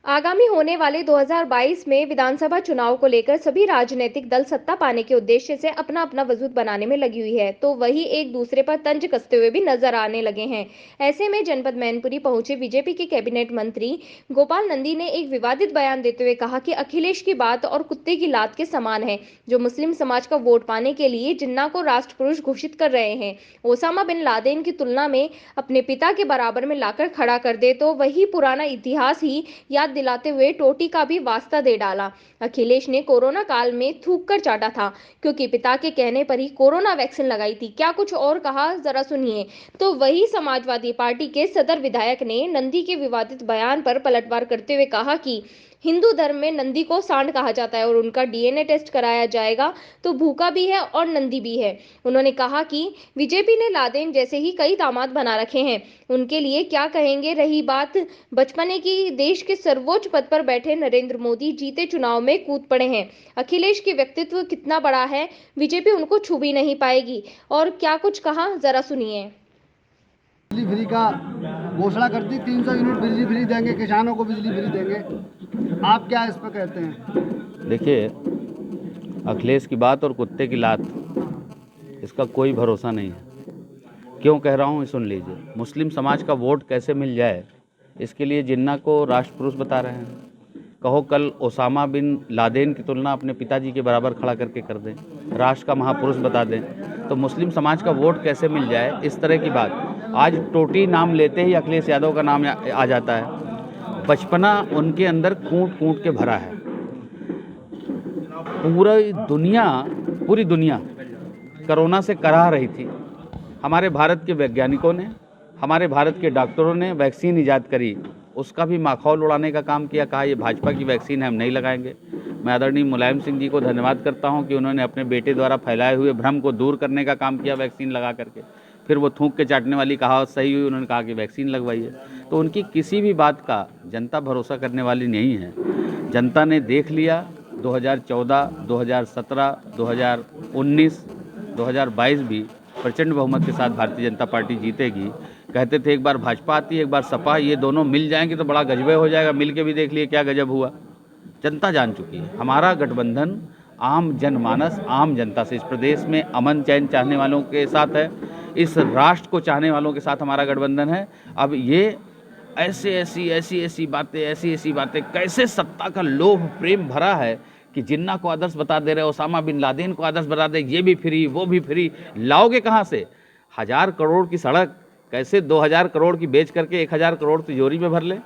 आगामी होने वाले 2022 में विधानसभा चुनाव को लेकर सभी राजनीतिक दल सत्ता पाने के उद्देश्य से अपना अपना वजूद बनाने में लगी हुई है, तो वही एक दूसरे पर तंज कसते हुए भी नजर आने लगे हैं। ऐसे में जनपद मैनपुरी पहुंचे बीजेपी के कैबिनेट मंत्री गोपाल नंदी ने एक विवादित बयान देते हुए कहा कि अखिलेश की बात और कुत्ते की लात के समान है, जो मुस्लिम समाज का वोट पाने के लिए जिन्ना को राष्ट्रपुरुष घोषित कर रहे हैं, ओसामा बिन लादेन की तुलना में अपने पिता के बराबर में लाकर खड़ा कर दे तो वही पुराना इतिहास ही याद दिलाते हुए टोटी का भी वास्ता दे डाला। अखिलेश ने कोरोना काल में थूक कर चाटा था, क्योंकि पिता के कहने पर ही कोरोना वैक्सीन लगाई थी। क्या कुछ और कहा, जरा सुनिए। तो वही समाजवादी पार्टी के सदर विधायक ने नंदी के विवादित बयान पर पलटवार करते हुए कहा कि हिंदू धर्म में नंदी को सांड कहा जाता है और उनका डीएनए टेस्ट कराया जाएगा तो भूखा भी है और नंदी भी है। उन्होंने कहा कि बीजेपी ने लादेन जैसे ही कई दामाद बना रखे हैं, उनके लिए क्या कहेंगे। रही बात बचपने की, देश के सर्वोच्च पद पर बैठे नरेंद्र मोदी जीते चुनाव में कूद पड़े हैं। अखिलेश के व्यक्तित्व कितना बड़ा है, बीजेपी उनको छू भी नहीं पाएगी। और क्या कुछ कहा, जरा सुनिए। बिजली फ्री का घोषणा कर दी, 300 यूनिट बिजली फ्री देंगे, किसानों को बिजली फ्री देंगे। आप क्या इस पर कहते हैं? देखिए, अखिलेश की बात और कुत्ते की लात, इसका कोई भरोसा नहीं है। क्यों कह रहा हूँ, सुन लीजिए। मुस्लिम समाज का वोट कैसे मिल जाए, इसके लिए जिन्ना को राष्ट्रपुरुष बता रहे हैं। कहो कल ओसामा बिन लादेन की तुलना अपने पिताजी के बराबर खड़ा करके कर दें, राष्ट्र का महापुरुष बता दें, तो मुस्लिम समाज का वोट कैसे मिल जाए, इस तरह की बात। आज टोटी नाम लेते ही अखिलेश यादव का नाम आ जाता है। बचपना उनके अंदर कूट कूट के भरा है। पूरी दुनिया कोरोना से कराह रही थी। हमारे भारत के वैज्ञानिकों ने, हमारे भारत के डॉक्टरों ने वैक्सीन ईजाद करी, उसका भी माखौल उड़ाने का काम किया। कहा ये भाजपा की वैक्सीन है, हम नहीं लगाएंगे। मैं आदरणीय मुलायम सिंह जी को धन्यवाद करता हूं कि उन्होंने अपने बेटे द्वारा फैलाए हुए भ्रम को दूर करने का काम किया वैक्सीन लगा करके। फिर वो थूक के चाटने वाली कहावत सही हुई, उन्होंने कहा कि वैक्सीन लगवाइए। तो उनकी किसी भी बात का जनता भरोसा करने वाली नहीं है। जनता ने देख लिया, 2014, 2017, 2019, 2022 भी प्रचंड बहुमत के साथ भारतीय जनता पार्टी जीतेगी। कहते थे एक बार भाजपा आती है, एक बार सपा, ये दोनों मिल जाएंगे तो बड़ा गजबे हो जाएगा। मिल के भी देख लिए क्या गजब हुआ। जनता जान चुकी है, हमारा गठबंधन आम जनमानस, आम जनता से, इस प्रदेश में अमन चैन चाहने वालों के साथ है, इस राष्ट्र को चाहने वालों के साथ हमारा गठबंधन है। अब ये ऐसी बातें, कैसे सत्ता का लोभ प्रेम भरा है कि जिन्ना को आदर्श बता दे रहे, ओसामा बिन लादेन को आदर्श बता दे, ये भी फ्री वो भी फ्री। लाओगे कहाँ से? 1000 करोड़ की सड़क कैसे 2000 करोड़ की बेच करके 1000 करोड़ तिजोरी में भर ले?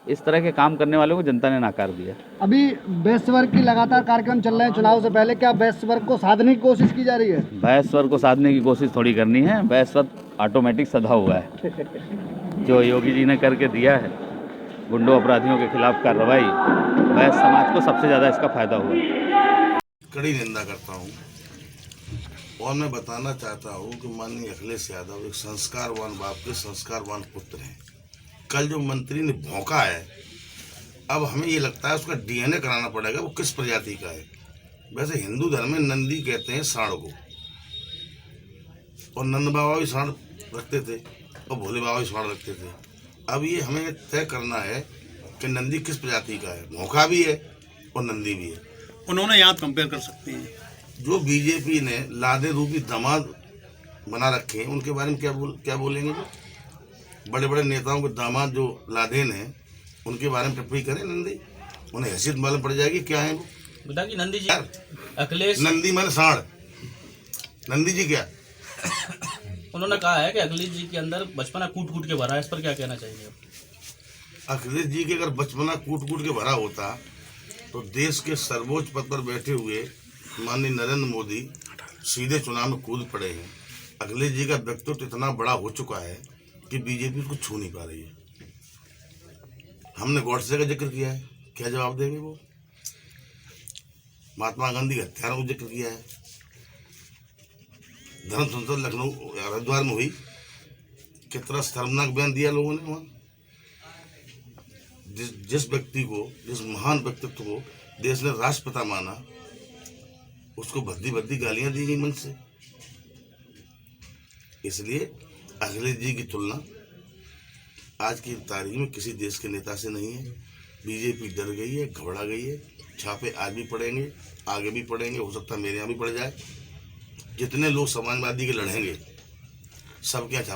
इस तरह के काम करने वालों को जनता ने नाकार दिया। अभी बेस्ट वर्ग की लगातार कार्यक्रम चल रहे हैं चुनाव से पहले, क्या बेस्ट वर्ग को साधने की कोशिश की जा रही है? बेस्ट वर्ग को साधने की कोशिश थोड़ी करनी है, बेस्ट वर्ग ऑटोमेटिक सधा हुआ है। जो योगी जी ने करके दिया है, गुंडों अपराधियों के खिलाफ कार्रवाई, वह समाज को सबसे ज़्यादा इसका फायदा हुआ। कड़ी निंदा करता हूँ और मैं बताना चाहता हूँ कि माननीय अखिलेश यादव एक संस्कारवान बाप के संस्कारवान पुत्र हैं। कल जो मंत्री ने भौंका है, अब हमें ये लगता है उसका डीएनए कराना पड़ेगा, वो किस प्रजाति का है। वैसे हिंदू धर्म में नंदी कहते हैं सांड को, और नंद बाबा भी सांड रखते थे और भोले बाबा भी सांड रखते थे। अब ये हमें तय करना है कि नंदी किस प्रजाति का है। भौंका भी है और नंदी भी है। उन्होंने याद कंपेयर कर सकते हैं। जो बीजेपी ने लादे रूपी दामाद बना रखे हैं, उनके बारे में क्या बोलेंगे? जो बड़े बड़े नेताओं के दामाद जो लादेन हैं, उनके बारे में टिप्पणी करें नंदी, उन्हें हैसियत मालूम पड़ जाएगी क्या है वो। बेटा कि नंदी जी, अखिलेश नंदी माने सांड, नंदी जी क्या? उन्होंने कहा है कि अखिलेश जी के अंदर बचपना कूट कूट के भरा है, इस पर क्या कहना चाहिए? अखिलेश जी के अगर बचपना कूट कूट के भरा होता तो देश के सर्वोच्च पद पर बैठे हुए माननीय नरेंद्र मोदी सीधे चुनाव में कूद पड़े हैं। अखिलेश जी का व्यक्तित्व इतना बड़ा हो चुका है कि बीजेपी उसको छू नहीं पा रही है। हमने गॉडसे का जिक्र किया है, क्या जवाब देंगे वो? महात्मा गांधी के हत्यारों का जिक्र किया है। धर्म संसद लखनऊ हरिद्वार में हुई, कितना शर्मनाक बयान दिया लोगों ने वहाँ। जिस व्यक्ति को, जिस महान व्यक्तित्व को देश ने राष्ट्रपिता माना, उसको भद्दी भद्दी गालियां दी गई मन से। इसलिए अखिलेश जी की तुलना आज की तारीख में किसी देश के नेता से नहीं है। बीजेपी डर गई है, घबरा गई है। छापे आज भी पड़ेंगे, आगे भी पड़ेंगे, हो सकता है मेरे यहाँ भी पड़ जाए। जितने लोग समाजवादी के लड़ेंगे सबके यहाँ छापे